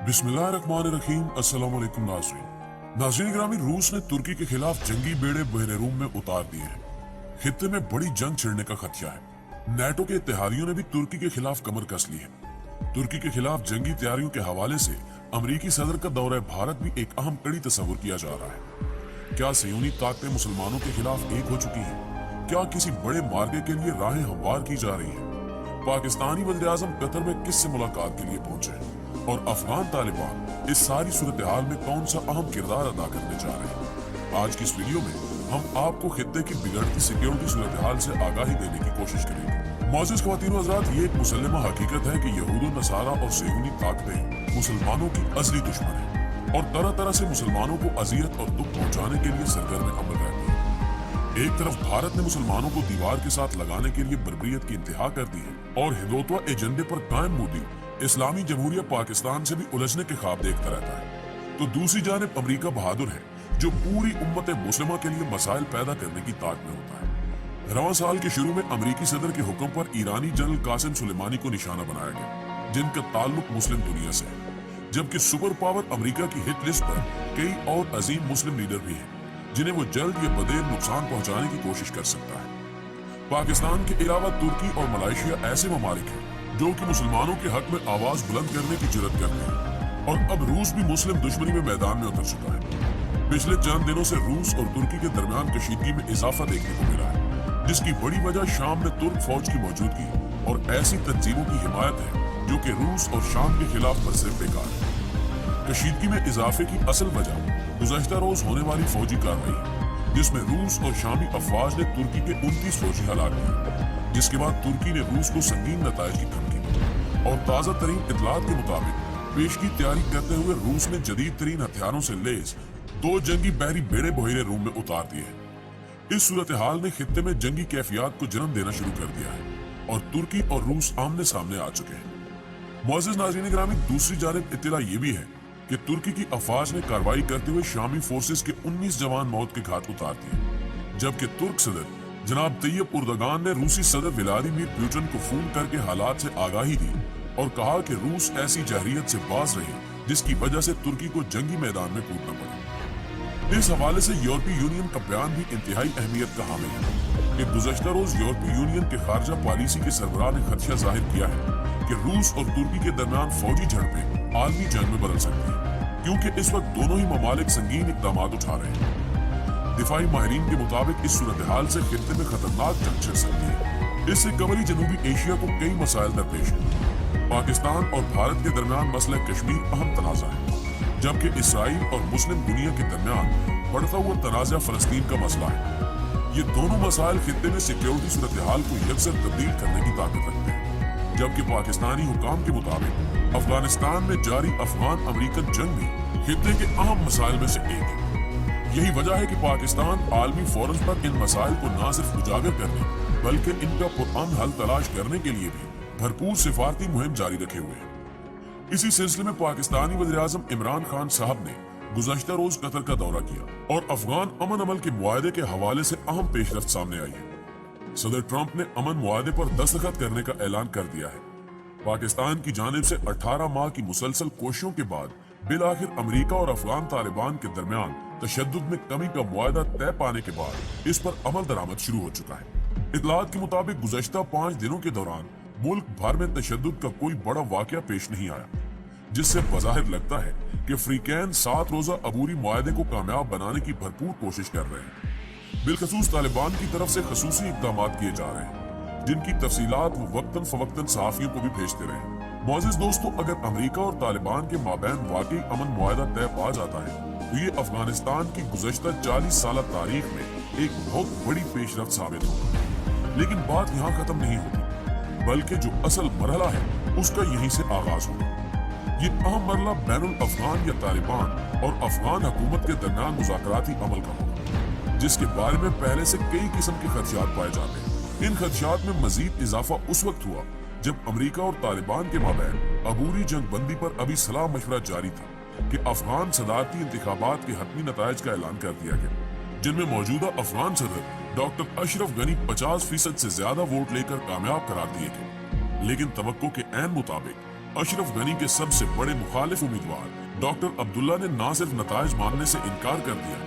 बिस्मिल्लाहिर्रहमानिर्रहीम। अस्सलाम वालेकुम नाज़रीन ग्रामी, रूस ने तुर्की के खिलाफ जंगी बेड़े बहरे रूम में उतार दिए हैं। खित्ते में बड़ी जंग छिड़ने का खदशा है। नेटो के इत्तेहादियों ने भी तुर्की के खिलाफ कमर कस ली है। तुर्की के खिलाफ जंगी तैयारियों के हवाले से अमरीकी सदर का दौरा भारत भी एक अहम कड़ी तस्वुर किया जा रहा है। क्या सयूनी ताकतें मुसलमानों के खिलाफ एक हो चुकी हैं? क्या किसी बड़े मार्गे के लिए राहें हमवार की जा रही है? पाकिस्तानी वज़ीर आज़म कतर में किससे मुलाकात के लिए पहुंचे और अफगान तालिबान इस सारी सूरत हाल में कौन सा अहम किरदार अदा करने जा रहे हैं? आज की इस वीडियो में हम आपको खित्ते की बिगड़ती सिक्योरिटी सूरत हाल से आगाही देने की कोशिश करेंगे। मौजूद ख्वातीन व हज़रात, ये एक मुसल्लमा हकीकत है कि यहूद नसारा और सेहूनी ताकतें मुसलमानों की अज़ली दुश्मन है और तरह तरह से मुसलमानों को अजियत और दुख पहुंचाने के लिए सरगर्म अमल रहती है। एक तरफ भारत ने मुसलमानों को दीवार के साथ लगाने के लिए बर्बरियत की इंतहा कर दी है और हिंदुत्व एजेंडे पर कायम मोदी इस्लामी जमहूरिया पाकिस्तान से भी उलझने के ख्वाब देखता रहता है, तो दूसरी जानिब अमेरिका बहादुर है जो पूरी उम्मत मुस्लिमा के लिए मसाइल पैदा करने की ताक में होता है। रवां साल के शुरू में अमेरिकी सदर के हुक्म पर ईरानी जनरल कासिम सुलेमानी को निशाना बनाया गया, जिनका ताल्लुक मुस्लिम दुनिया से है, जबकि सुपर पावर अमेरिका की हिट लिस्ट पर कई और अजीम मुस्लिम लीडर भी हैं जिन्हें वो जल्द या बदेर नुकसान पहुंचाने की कोशिश कर सकता है। पाकिस्तान के अलावा तुर्की और मलेशिया ऐसे ममालिक हैं जो कि मुसलमानों के हक में आवाज बुलंद करने की जुर्रत करते हैं और अब रूस भी मुस्लिम दुश्मनी में मैदान में उतर चुका है। पिछले चंद दिनों से रूस और तुर्की के दरमियान कशीदगी में इजाफा देखने को मिला है, जिसकी बड़ी वजह शाम में तुर्क फौज की मौजूदगी और ऐसी तंजीमों की हिमायत है जो कि रूस और शाम के खिलाफ बरसे बेकार है। कशीदगी में इजाफे की असल वजह गुज़श्ता रोज होने वाली फौजी कार्रवाई है, जिसमें रूस और शामी अफवाज ने तुर्की के 29 फौजी हलाक किए, जिसके बाद तुर्की ने रूस को संगीन नताइज की धमकी दी और ताज़ा तरीन इतलात के मुताबिक पेश की तैयारी करते हुए रूस ने जदीद तरीन हथियारों से लैस 2 जंगी बहरी बेड़े बहेरे रूम में उतार दिए हैं। इस सूरत हाल ने खित्ते में जंगी कैफियत को जन्म देना शुरू कर दिया है और तुर्की और रूस आमने सामने आ चुके हैं। मोअज़्ज़िज़ नाज़रीन ग्रामी, दूसरी जानिब इत्तला ये भी है कि तुर्की की अफवाज ने कार्रवाई करते हुए शामी फोर्सेस के 19 जवान मौत के घाट उतार दिए, जबकि तुर्क सदर जनाब तैयब उर्दगान ने रूसी सदर व्लादिमीर पुतिन को फोन करके हालात से आगाही दी और कहा कि रूस ऐसी जहरियत से बाज रहे जिसकी वजह से तुर्की को जंगी मैदान में कूदना पड़ा। इस हवाले से यूरोपीय यूनियन का बयान भी इंतहाई अहमियत का हामिल है कि गुज़श्ता रोज यूरोपीय यूनियन के खारजा पॉलिसी के सरबराह ने खदशा जाहिर किया है कि रूस और तुर्की के दरमियान फौजी झड़पें आलमी जंग में बदल सकती है, क्योंकि इस वक्त दोनों ही ममालिक संगीन इकदाम उठा रहे हैं। दिफाई माहिरीन के मुताबिक इस सूरत हाल से खित्ते में खतरनाक जंग छिड़ सकती है। इससे कमरी जनूबी एशिया को कई मसाइल दरपेश है। पाकिस्तान और भारत के दरमियान मसला कश्मीर अहम तनाज़ा है, जबकि इसराइल और मुस्लिम दुनिया के दरमियान बढ़ता हुआ तनाज़ा फलस्तीन का मसला है। ये दोनों मसाइल खित्ते में सिक्योरिटी सूरत हाल को यकसर तब्दील करने की ताकत रखते हैं, जबकि पाकिस्तानी हुकाम के मुताबिक अफगानिस्तान में जारी अफगान अमेरिकन जंग भी खित्ते के अहम मसाइल में से एक है। यही वजह है कि पाकिस्तान आलमी फोरम पर इन मसाइल को न सिर्फ उजागर करने बल्कि इनका पुरअमन हल तलाश करने के लिए भी भरपूर सिफारती मुहिम जारी रखे हुए है। इसी सिलसिले में पाकिस्तानी वज़ीर आज़म इमरान खान साहब ने गुज़श्ता रोज कतर का दौरा किया और अफगान अमन अमल के मुआहदे के हवाले से अहम पेशरफ्त सामने आई है। सदर ट्रंप ने अमन मुआहदे पर दस्तखत करने का ऐलान कर दिया है। पाकिस्तान की जानिब से 18 माह की मुसलसल कोशिशों के बाद बिलाखिर अमेरिका और अफगान तालिबान के दरमियान तशद्दुद में कमी का मुआहदा तय पाने के बाद इस पर अमल दरामद शुरू हो चुका है। इतलात के मुताबिक गुज़श्ता 5 दिनों के दौरान मुल्क भर में तशद्दुद का कोई बड़ा वाकया पेश नहीं आया, जिससे बज़ाहिर लगता है कि अफ्रीकैन 7 रोज़ा अबूरी मुआहदे को कामयाब बनाने की भरपूर कोशिश कर रहे हैं। बिलखसूस तालिबान की तरफ से खसूसी इक़दाम किए जा रहे हैं, जिनकी तफसीलात वो वक्तन फवक्तन सहाफ़ियों को भी भेजते रहे। मौजूद दोस्तों, अगर अमेरिका और तालिबान के माबैन वाकई अमन मुआहदा तय पा जाता है तो ये अफगानिस्तान की गुज़श्ता 40 साल तारीख में एक बहुत बड़ी पेशरफ्त साबित होगा। लेकिन बात यहाँ खत्म नहीं होती, बल्कि जो असल मरहला है उसका यहीं से आगाज होगा। ये अहम मरहला बैनुल अफगान या तालिबान और अफगान हुकूमत के दरमियान मुज़ाकराती अमल का होगा, जिसके बारे में पहले से कई किस्म के खदशात पाए जाते हैं। इन खदशात में मजीद इजाफा उस वक्त हुआ जब अमेरिका और तालिबान के माबैन अबूरी जंग बंदी पर अभी सलाह मशवरा जारी था कि अफगान सदारती इंतखाबात के हतमी नताइज का ऐलान कर दिया गया, जिनमें मौजूदा अफगान सदर डॉक्टर अशरफ गनी 50% से ज्यादा वोट लेकर कामयाब करार दिए गए। लेकिन तवक्को के ऐन मुताबिक अशरफ गनी के सबसे बड़े मुखालिफ उम्मीदवार डॉक्टर अब्दुल्ला ने न सिर्फ नताइज मानने से इनकार कर दिया,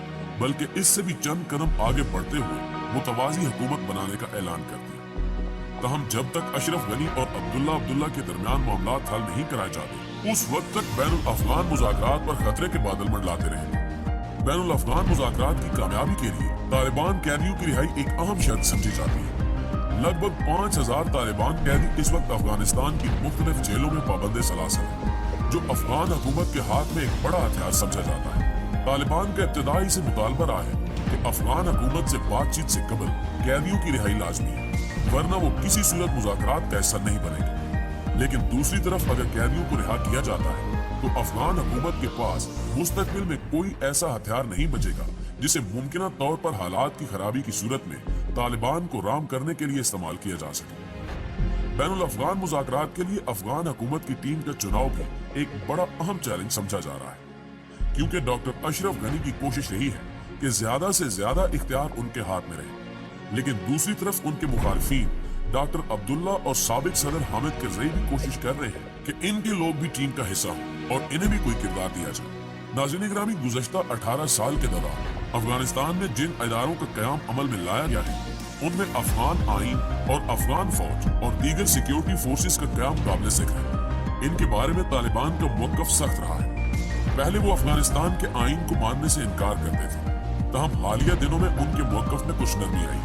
बल्कि इससे भी चंद कदम आगे बढ़ते हुए मुतवाजी हुकूमत बनाने का ऐलान कर दिया। तहम जब तक अशरफ गनी और अब्दुल्ला के दरमियान मामलात हल नहीं कराए जाते, उस वक्त तक बैनुल अफगान मुज़ाकरात पर खतरे के बादल मंडलाते रहेंगे। बैनुल अफगान मुज़ाकरात की कामयाबी के लिए तालिबान कैदियों की रिहाई एक अहम शर्त समझी जाती है। लगभग 5000 तालिबान कैदी इस वक्त अफगानिस्तान की मुख्तलिफ जेलों में पाबंद सलासल है, जो अफगान हुकूमत के हाथ में एक बड़ा हथियार समझा जाता है। तालिबान का इब्तिदाई से मुतालबा रहा है कि अफगान हुकूमत से बातचीत से कबल कैदियों की रिहाई लाजमी है, वरना वो किसी सूरत मुज़ाकरात का हिस्सा नहीं बनेंगे। लेकिन दूसरी तरफ अगर कैदियों को रिहा किया जाता है तो अफगान हुकूमत के पास मुस्तकबिल में कोई ऐसा हथियार नहीं बचेगा जिसे मुमकिन तौर पर हालात की खराबी की सूरत में तालिबान को राम करने के लिए इस्तेमाल किया जा सके। बैनुल अफगान मुज़ाकरात के लिए अफगान हुकूमत की टीम का चुनाव भी एक बड़ा अहम चैलेंज समझा जा रहा है, क्योंकि डॉक्टर अशरफ गनी की कोशिश यही है कि ज्यादा से ज्यादा इख्तियार उनके हाथ में रहे। लेकिन दूसरी तरफ उनके मुखालिफिन डॉक्टर अब्दुल्ला और साबिक सदर हामिद करज़ई भी कोशिश कर रहे हैं कि इनके लोग भी टीम का हिस्सा हों और इन्हें भी कोई किरदार दिया जाए। नाज़रीन ग्रामी, गुज़श्ता 18 साल के दौरान अफगानिस्तान में जिन इदारों का क़याम अमल में लाया गया है, उनमें अफगान आइन और अफगान फौज और दीगर सिक्योरिटी फोर्सेस का क़याम काबिल ज़िक्र है। इनके बारे में तालिबान का मौक़िफ़ सख्त रहा है। पहले वो अफगानिस्तान के आइन को मानने से इनकार करते थे, तहम हालिया दिनों में उनके मौक़िफ़ में कुछ नरमी आई।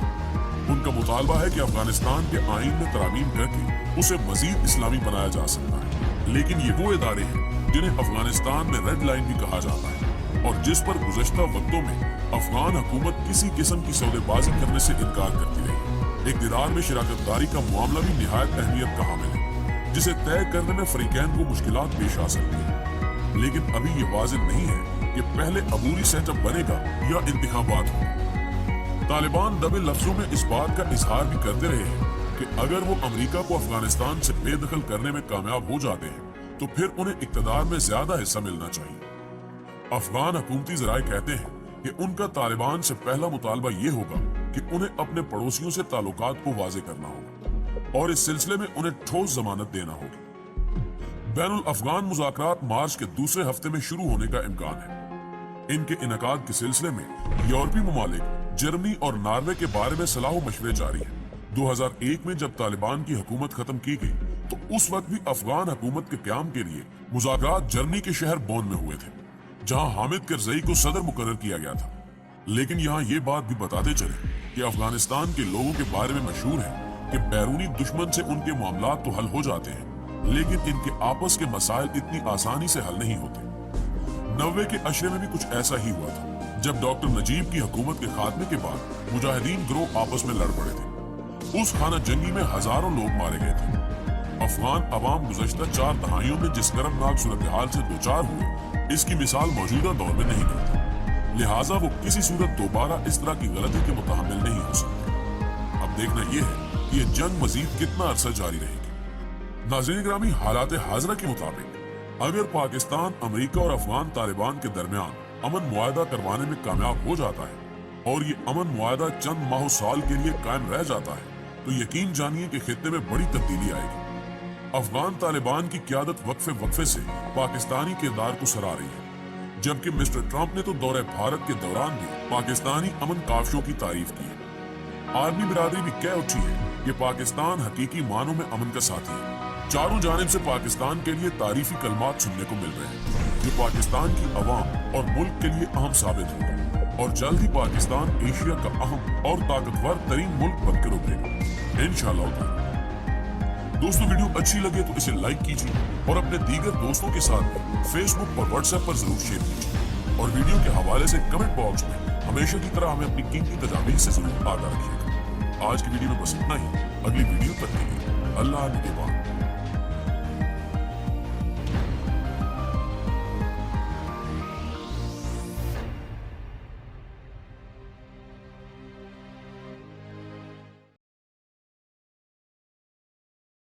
उनका मुतालबा है कि अफगानिस्तान के आइन में तरामीम करके उसे मजीद इस्लामी बनाया जा सकता है। लेकिन ये वो इदारे हैं जिन्हें अफगानिस्तान में रेड लाइन भी कहा जाता है और जिस पर गुज़श्ता वक्तों में अफगान हुकूमत किसी किस्म की सौदेबाजी करने से इनकार करती रही। इक़्तिदार में शराकतदारी का मामला भी निहायत अहमियत का हामिल है, जिसे तय करने में फरीकैन को मुश्किलात पेश आ सकती है। लेकिन अभी ये वाज़िह नहीं है कि पहले अबूरी सेटअप बनेगा या इंतखाबात होंगे। तालिबान दबे लफ्जों में इस बात का इजहार भी करते रहे हैं कि अगर वो अमेरिका को अफगानिस्तान से बेदखल करने में कामयाब हो जाते हैं तो फिर उन्हें इक़्तिदार में ज्यादा हिस्सा मिलना चाहिए। अफगान हुकूमती ज़राए कहते हैं कि उनका तालिबान से पहला मुतालबा ये होगा कि उन्हें अपने पड़ोसियों से ताल्लुकात को वाज़े करना होगा और इस सिलसिले में उन्हें ठोस जमानत देना होगी। बैनुल अफगान मुज़ाकरात मार्च के दूसरे हफ्ते में शुरू होने का इम्कान है। इनके इनकाद के सिलसिले में यूरोपीय ममालिक, जर्मनी और नॉर्वे के बारे में सलाह मशवरे जारी है। 2001 में जब तालिबान की हुकूमत खत्म की गई तो उस वक्त भी अफगान हुकूमत के क़याम के लिए मुज़ाकरात जर्मनी के शहर बोन में हुए थे, जहां हामिद करज़ई को सदर मुकर्रर किया गया था। लेकिन यहाँ ये बात भी बताते चले कि अफगानिस्तान के लोगों के बारे में मशहूर है कि बैरूनी दुश्मन से उनके मामलात तो हल हो जाते हैं, लेकिन इनके आपस के मसाइल इतनी आसानी से हल नहीं होते। 90 के अशरे में भी कुछ ऐसा ही हुआ था, जब डॉक्टर नजीब की हुकूमत के खात्मे के बाद मुजाहिदीन गिरोह आपस में लड़ पड़े थे। उस खाना जंगी में हजारों लोग मारे गए थे। अफगान अवाम गुज़श्ता 4 दहाइयों में जिस कर्मनाक सूरत हाल से दोचार हुए, इसकी मिसाल मौजूदा दौर में नहीं मिलती। लिहाजा वो किसी सूरत दोबारा इस तरह की गलती के मुतहम्मिल नहीं हो सकते। अब देखना यह है कि ये जंग मजीद कितना अरसा जारी रहेगी। नाज़रीन ग्रामी, हालात हाज़िरा के मुताबिक अगर पाकिस्तान अमेरिका और अफगान तालिबान के दरमियान अमन मुआहदा करवाने में कामयाब हो जाता है और ये अमन मुआहदा चंद माह साल के लिए कायम रह जाता है, तो यकीन जानिए कि खित्ते में बड़ी तब्दीली आएगी। अफगान तालिबान की क़यादत वक्फे से पाकिस्तानी किरदार को सराह रही है, जबकि मिस्टर ट्रंप ने तो दौरे भारत के दौरान भी पाकिस्तानी अमन काविशों की तारीफ की है। आर्मी बिरादरी भी कह उठी है कि पाकिस्तान हकीकी मानों में अमन का साथी है। चारों जानिब से पाकिस्तान के लिए तारीफी कलमात सुनने को मिल रहे हैं, जो पाकिस्तान की अवाम और मुल्क के लिए अहम साबित होगा और जल्द ही पाकिस्तान एशिया का अहम और ताकतवर तरीन मुल्क बनकर उभरेगा इंशाअल्लाह। दोस्तों, वीडियो अच्छी लगे तो इसे लाइक कीजिए और अपने दीगर दोस्तों के साथ फेसबुक और व्हाट्सएप पर जरूर शेयर कीजिए और वीडियो के हवाले से कमेंट बॉक्स में हमेशा की तरह हमें अपनी कीमती तजावीज़ से जरूर आगाह रखिएगा। आज की वीडियो में बस इतना ही। अगली वीडियो तक के लिए अल्लाह निगहबान।